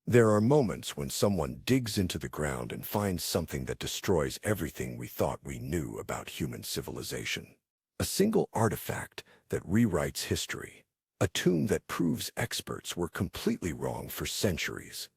There are moments when someone digs into the ground and finds something that destroys everything we thought we knew about human civilization. A single artifact that rewrites history. A tomb that proves experts were completely wrong for centuries.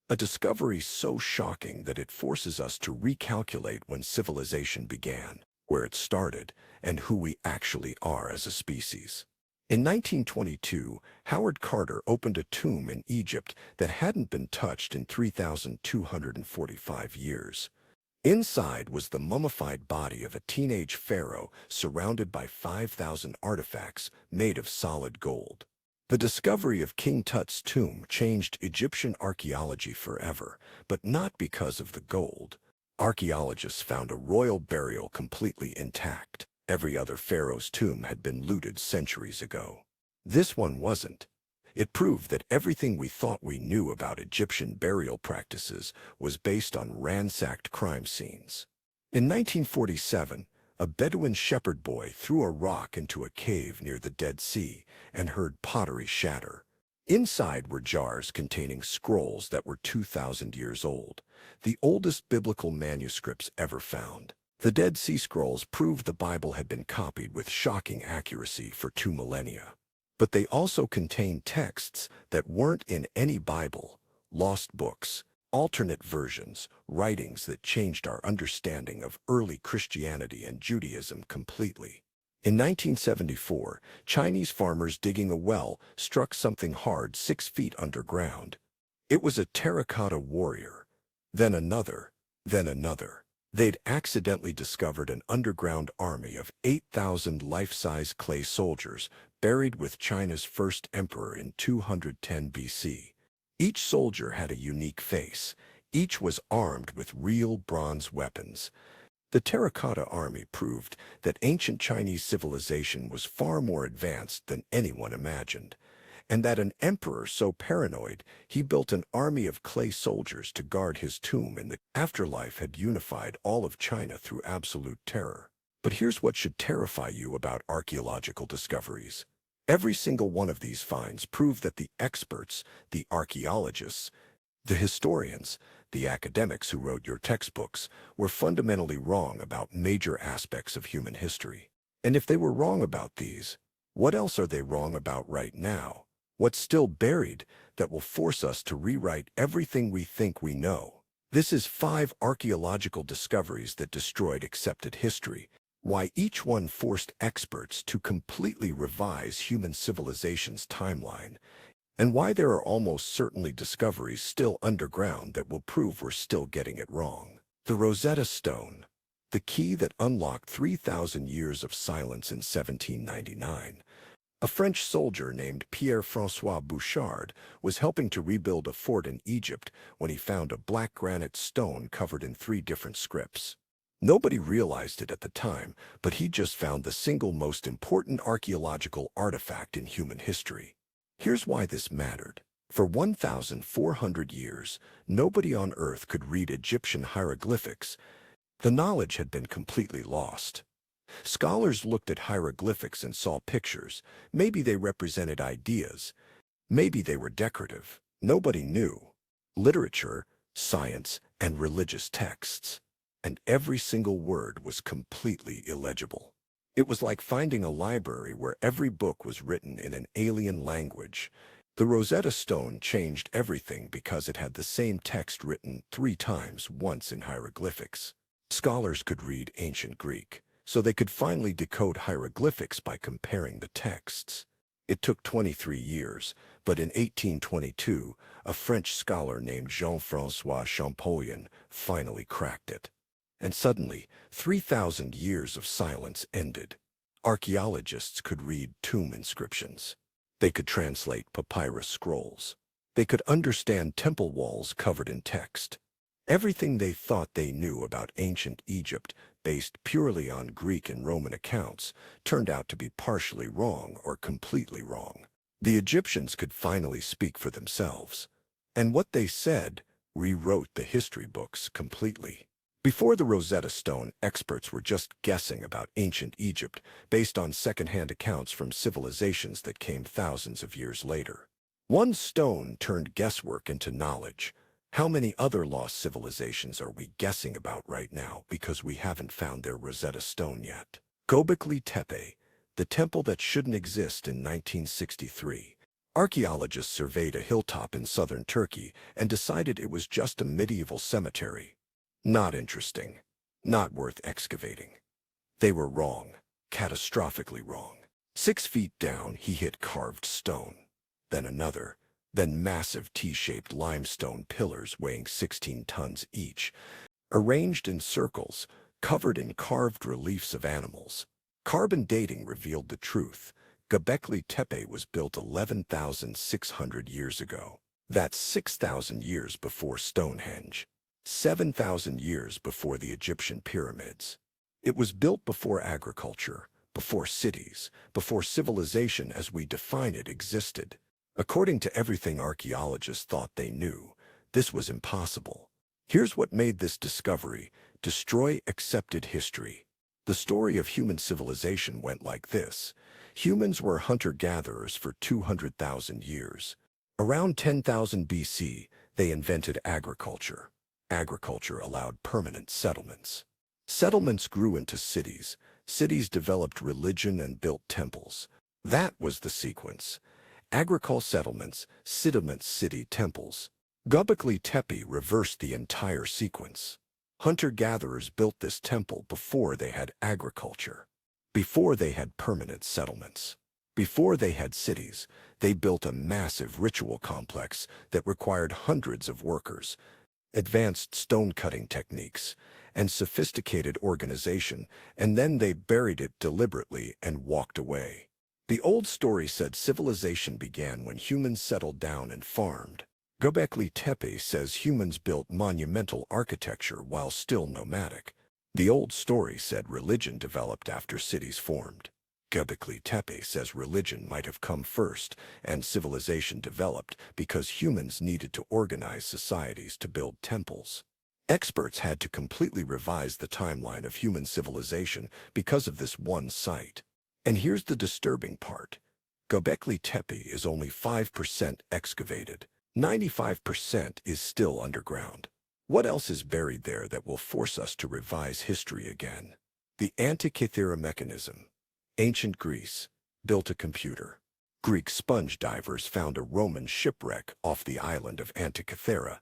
A discovery so shocking that it forces us to recalculate when civilization began, where it started, and who we actually are as a species. In 1922, Howard Carter opened a tomb in Egypt that hadn't been touched in 3,245 years. Inside was the mummified body of a teenage pharaoh surrounded by 5,000 artifacts made of solid gold. The discovery of King Tut's tomb changed Egyptian archaeology forever, but not because of the gold. Archaeologists found a royal burial completely intact. Every other pharaoh's tomb had been looted centuries ago. This one wasn't. It proved that everything we thought we knew about Egyptian burial practices was based on ransacked crime scenes. In 1947, a Bedouin shepherd boy threw a rock into a cave near the Dead Sea and heard pottery shatter. Inside were jars containing scrolls that were 2,000 years old, the oldest biblical manuscripts ever found. The Dead Sea Scrolls proved the Bible had been copied with shocking accuracy for 2 millennia. But they also contained texts that weren't in any Bible, lost books, alternate versions, writings that changed our understanding of early Christianity and Judaism completely. In 1974, Chinese farmers digging a well struck something hard 6 feet underground. It was a terracotta warrior. Then another, then another. They'd accidentally discovered an underground army of 8,000 life-size clay soldiers buried with China's first emperor in 210 BC. Each soldier had a unique face. Each was armed with real bronze weapons. The Terracotta Army proved that ancient Chinese civilization was far more advanced than anyone imagined, and that an emperor so paranoid he built an army of clay soldiers to guard his tomb in the afterlife had unified all of China through absolute terror. But here's what should terrify you about archaeological discoveries. Every single one of these finds prove that the experts, the archaeologists, the historians, the academics who wrote your textbooks were fundamentally wrong about major aspects of human history. And if they were wrong about these, what else are they wrong about right now? What's still buried that will force us to rewrite everything we think we know? This is 5 archaeological discoveries that destroyed accepted history. Why each one forced experts to completely revise human civilization's timeline, and why there are almost certainly discoveries still underground that will prove we're still getting it wrong. The Rosetta Stone, the key that unlocked 3,000 years of silence in 1799. A French soldier named Pierre-François Bouchard was helping to rebuild a fort in Egypt when he found a black granite stone covered in 3 different scripts. Nobody realized it at the time, but he just found the single most important archaeological artifact in human history. Here's why this mattered. For 1,400 years, nobody on Earth could read Egyptian hieroglyphics. The knowledge had been completely lost. Scholars looked at hieroglyphics and saw pictures. Maybe they represented ideas. Maybe they were decorative. Nobody knew. Literature, science, and religious texts. And every single word was completely illegible. It was like finding a library where every book was written in an alien language. The Rosetta Stone changed everything because it had the same text written 3 times once in hieroglyphics. Scholars could read ancient Greek, so they could finally decode hieroglyphics by comparing the texts. It took 23 years, but in 1822, a French scholar named Jean-François Champollion finally cracked it. And suddenly, 3,000 years of silence ended. Archaeologists could read tomb inscriptions. They could translate papyrus scrolls. They could understand temple walls covered in text. Everything they thought they knew about ancient Egypt, based purely on Greek and Roman accounts, turned out to be partially wrong or completely wrong. The Egyptians could finally speak for themselves. And what they said rewrote the history books completely. Before the Rosetta Stone, experts were just guessing about ancient Egypt based on second-hand accounts from civilizations that came thousands of years later. One stone turned guesswork into knowledge. How many other lost civilizations are we guessing about right now because we haven't found their Rosetta Stone yet? Göbekli Tepe, the temple that shouldn't exist in 1963. Archaeologists surveyed a hilltop in southern Turkey and decided it was just a medieval cemetery. Not interesting. Not worth excavating. They were wrong. Catastrophically wrong. 6 feet down, he hit carved stone. Then another. Then massive T-shaped limestone pillars weighing 16 tons each, arranged in circles, covered in carved reliefs of animals. Carbon dating revealed the truth. Göbekli Tepe was built 11,600 years ago. That's 6,000 years before Stonehenge. 7,000 years before the Egyptian pyramids. It was built before agriculture, before cities, before civilization as we define it existed. According to everything archaeologists thought they knew, this was impossible. Here's what made this discovery: destroy accepted history. The story of human civilization went like this. Humans were hunter-gatherers for 200,000 years. Around 10,000 BC, they invented agriculture. Agriculture allowed permanent settlements. Settlements grew into cities. Cities developed religion and built temples. That was the sequence. Agricultural settlements, city temples. Göbekli Tepe reversed the entire sequence. Hunter-gatherers built this temple before they had agriculture. Before they had permanent settlements. Before they had cities, they built a massive ritual complex that required hundreds of workers, advanced stone-cutting techniques, and sophisticated organization, and then they buried it deliberately and walked away. The old story said civilization began when humans settled down and farmed. Göbekli Tepe says humans built monumental architecture while still nomadic. The old story said religion developed after cities formed. Göbekli Tepe says religion might have come first and civilization developed because humans needed to organize societies to build temples. Experts had to completely revise the timeline of human civilization because of this one site. And here's the disturbing part. Göbekli Tepe is only 5% excavated. 95% is still underground. What else is buried there that will force us to revise history again? The Antikythera mechanism. Ancient Greece built a computer. Greek sponge divers found a Roman shipwreck off the island of Antikythera.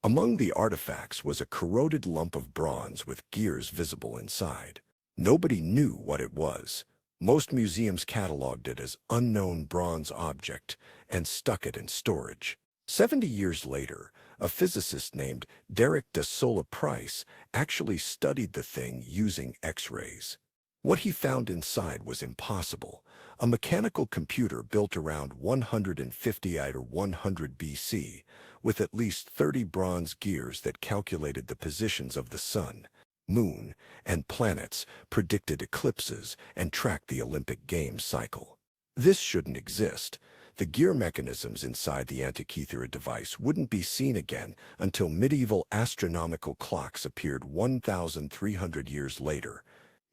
Among the artifacts was a corroded lump of bronze with gears visible inside. Nobody knew what it was. Most museums cataloged it as unknown bronze object and stuck it in storage. 70 years later, a physicist named Derek de Sola Price actually studied the thing using X-rays. What he found inside was impossible. A mechanical computer built around 150 or 100 BC, with at least 30 bronze gears that calculated the positions of the sun, moon, and planets, predicted eclipses, and tracked the Olympic Games cycle. This shouldn't exist. The gear mechanisms inside the Antikythera device wouldn't be seen again until medieval astronomical clocks appeared 1,300 years later.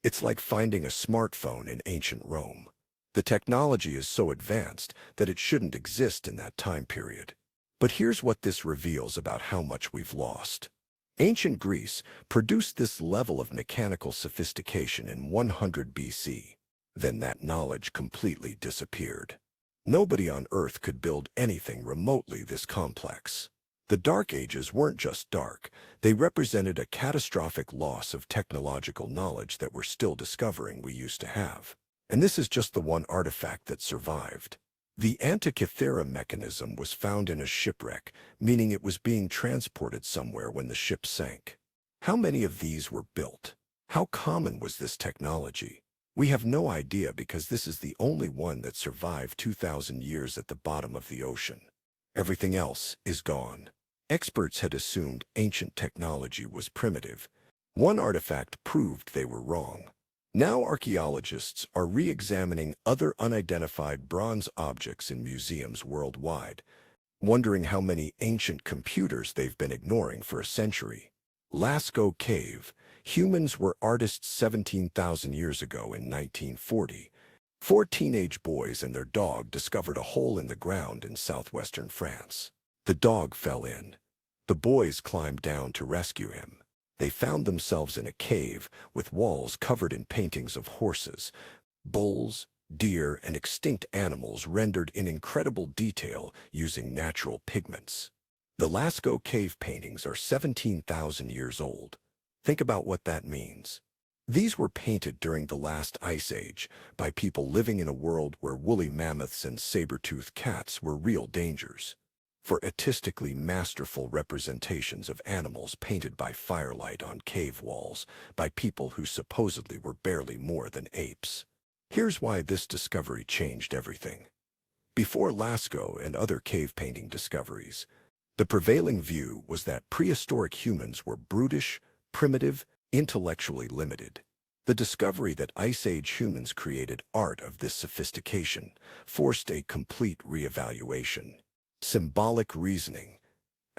It's like finding a smartphone in ancient Rome. The technology is so advanced that it shouldn't exist in that time period. But here's what this reveals about how much we've lost. Ancient Greece produced this level of mechanical sophistication in 100 BC. Then that knowledge completely disappeared. Nobody on Earth could build anything remotely this complex. The Dark Ages weren't just dark. They represented a catastrophic loss of technological knowledge that we're still discovering we used to have. And this is just the one artifact that survived. The Antikythera mechanism was found in a shipwreck, meaning it was being transported somewhere when the ship sank. How many of these were built? How common was this technology? We have no idea because this is the only one that survived 2,000 years at the bottom of the ocean. Everything else is gone. Experts had assumed ancient technology was primitive. One artifact proved they were wrong. Now archaeologists are re-examining other unidentified bronze objects in museums worldwide, wondering how many ancient computers they've been ignoring for a century. Lascaux Cave. Humans were artists 17,000 years ago in 1940. Four teenage boys and their dog discovered a hole in the ground in southwestern France. The dog fell in. The boys climbed down to rescue him. They found themselves in a cave with walls covered in paintings of horses, bulls, deer, and extinct animals rendered in incredible detail using natural pigments. The Lascaux cave paintings are 17,000 years old. Think about what that means. These were painted during the last ice age by people living in a world where woolly mammoths and saber-toothed cats were real dangers. For artistically masterful representations of animals painted by firelight on cave walls by people who supposedly were barely more than apes. Here's why this discovery changed everything. Before Lascaux and other cave painting discoveries, the prevailing view was that prehistoric humans were brutish, primitive, intellectually limited. The discovery that Ice Age humans created art of this sophistication forced a complete reevaluation. Symbolic reasoning,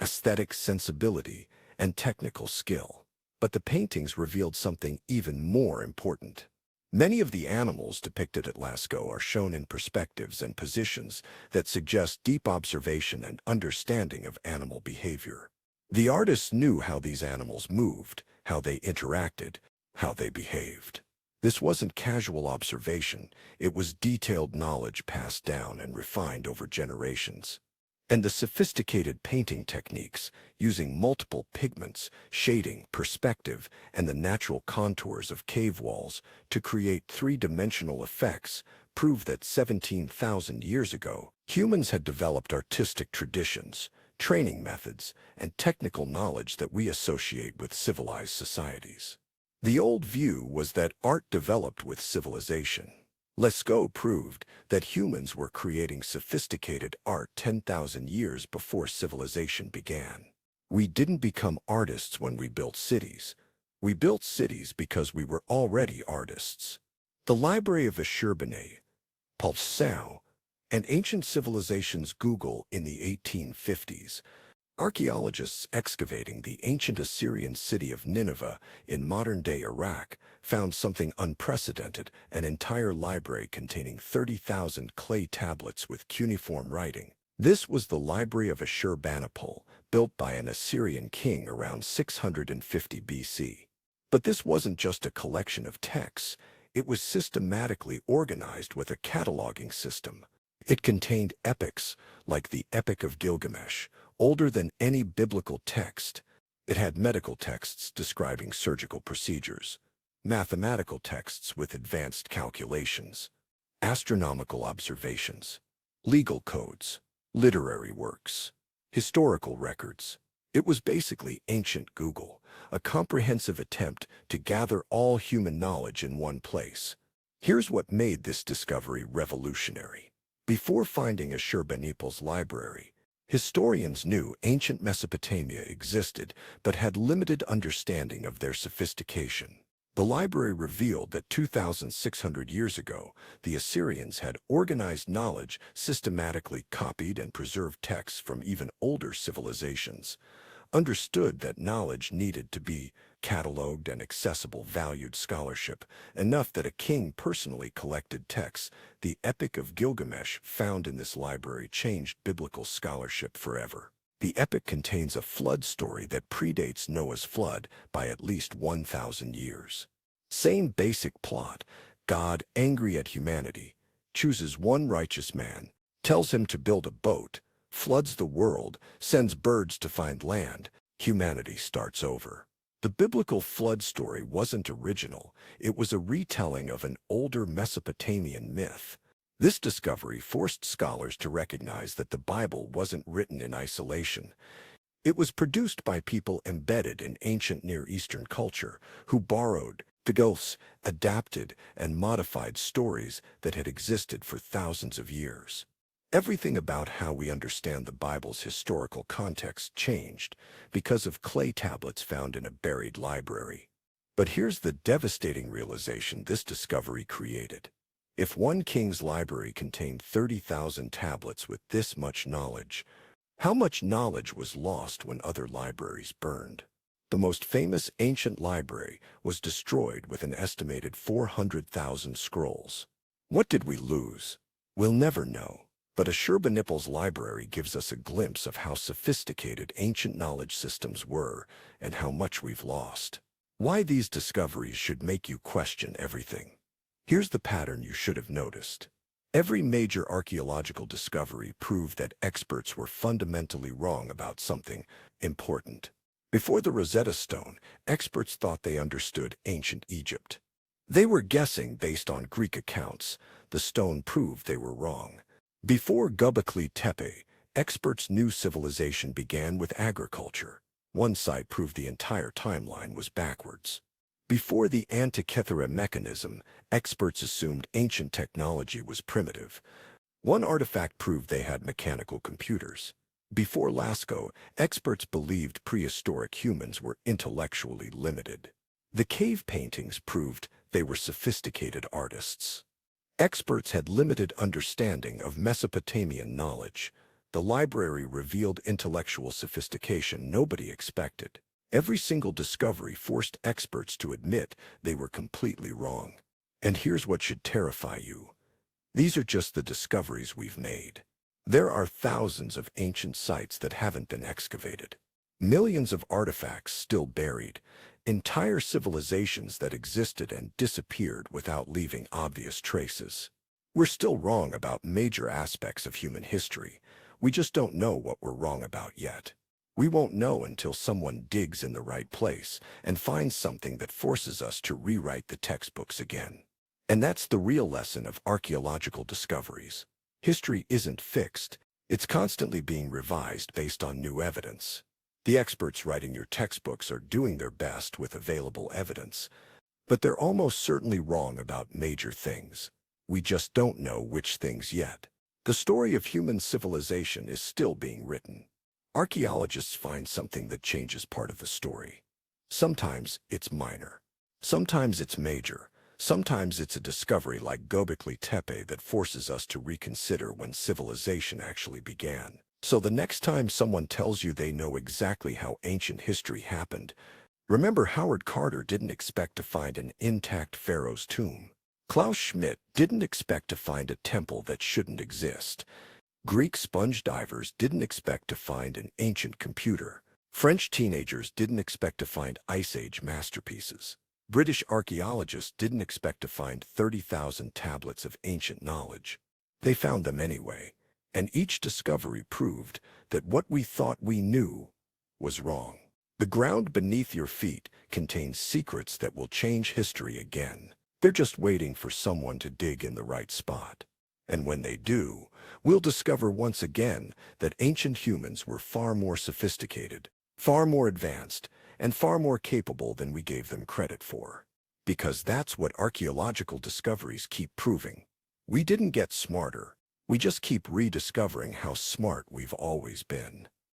aesthetic sensibility, and technical skill. But the paintings revealed something even more important. Many of the animals depicted at Lascaux are shown in perspectives and positions that suggest deep observation and understanding of animal behavior. The artists knew how these animals moved, how they interacted, how they behaved. This wasn't casual observation, it was detailed knowledge passed down and refined over generations. And the sophisticated painting techniques, using multiple pigments, shading, perspective, and the natural contours of cave walls to create three-dimensional effects, prove that 17,000 years ago, humans had developed artistic traditions, training methods, and technical knowledge that we associate with civilized societies. The old view was that art developed with civilization. Lascaux proved that humans were creating sophisticated art 10,000 years before civilization began. We didn't become artists when we built cities. We built cities because we were already artists. The Library of Ashurbanipal, Pulsau, and Ancient Civilizations Google in the 1850s. Archaeologists excavating the ancient Assyrian city of Nineveh in modern-day Iraq found something unprecedented, an entire library containing 30,000 clay tablets with cuneiform writing. This was the Library of Ashurbanipal, built by an Assyrian king around 650 BC. But this wasn't just a collection of texts, it was systematically organized with a cataloging system. It contained epics, like the Epic of Gilgamesh, older than any biblical text. It had medical texts describing surgical procedures, mathematical texts with advanced calculations, astronomical observations, legal codes, literary works, historical records. It was basically ancient Google, a comprehensive attempt to gather all human knowledge in one place. Here's what made this discovery revolutionary. Before finding Ashurbanipal's library, historians knew ancient Mesopotamia existed but had limited understanding of their sophistication. The library revealed that 2,600 years ago, the Assyrians had organized knowledge, systematically copied and preserved texts from even older civilizations, understood that knowledge needed to be cataloged and accessible, valued scholarship, enough that a king personally collected texts. The Epic of Gilgamesh found in this library changed biblical scholarship forever. The epic contains a flood story that predates Noah's flood by at least 1,000 years. Same basic plot. God, angry at humanity, chooses one righteous man, tells him to build a boat, floods the world, sends birds to find land. Humanity starts over. The biblical flood story wasn't original. It was a retelling of an older Mesopotamian myth. This discovery forced scholars to recognize that the Bible wasn't written in isolation. It was produced by people embedded in ancient Near Eastern culture who borrowed, adapted, and modified stories that had existed for thousands of years. Everything about how we understand the Bible's historical context changed because of clay tablets found in a buried library. But here's the devastating realization this discovery created. If one king's library contained 30,000 tablets with this much knowledge, how much knowledge was lost when other libraries burned? The most famous ancient library was destroyed with an estimated 400,000 scrolls. What did we lose? We'll never know. But Ashurbanipal's library gives us a glimpse of how sophisticated ancient knowledge systems were and how much we've lost. Why these discoveries should make you question everything. Here's the pattern you should have noticed. Every major archaeological discovery proved that experts were fundamentally wrong about something important. Before the Rosetta Stone, experts thought they understood ancient Egypt. They were guessing based on Greek accounts. The stone proved they were wrong. Before Göbekli Tepe, experts knew civilization began with agriculture. One site proved the entire timeline was backwards. Before the Antikythera mechanism, experts assumed ancient technology was primitive. One artifact proved they had mechanical computers. Before Lascaux, experts believed prehistoric humans were intellectually limited. The cave paintings proved they were sophisticated artists. Experts had limited understanding of Mesopotamian knowledge. The library revealed intellectual sophistication nobody expected. Every single discovery forced experts to admit they were completely wrong. And here's what should terrify you. These are just the discoveries we've made. There are thousands of ancient sites that haven't been excavated. Millions of artifacts still buried. Entire civilizations that existed and disappeared without leaving obvious traces. We're still wrong about major aspects of human history. We just don't know what we're wrong about yet. We won't know until someone digs in the right place and finds something that forces us to rewrite the textbooks again. And that's the real lesson of archaeological discoveries. History isn't fixed. It's constantly being revised based on new evidence. The experts writing your textbooks are doing their best with available evidence, but they're almost certainly wrong about major things. We just don't know which things yet. The story of human civilization is still being written. Archaeologists find something that changes part of the story. Sometimes it's minor. Sometimes it's major. Sometimes it's a discovery like Göbekli Tepe that forces us to reconsider when civilization actually began. So the next time someone tells you they know exactly how ancient history happened, remember Howard Carter didn't expect to find an intact pharaoh's tomb. Klaus Schmidt didn't expect to find a temple that shouldn't exist. Greek sponge divers didn't expect to find an ancient computer. French teenagers didn't expect to find Ice Age masterpieces. British archaeologists didn't expect to find 30,000 tablets of ancient knowledge. They found them anyway. And each discovery proved that what we thought we knew was wrong. The ground beneath your feet contains secrets that will change history again. They're just waiting for someone to dig in the right spot. And when they do, we'll discover once again that ancient humans were far more sophisticated, far more advanced, and far more capable than we gave them credit for. Because that's what archaeological discoveries keep proving. We didn't get smarter. We just keep rediscovering how smart we've always been.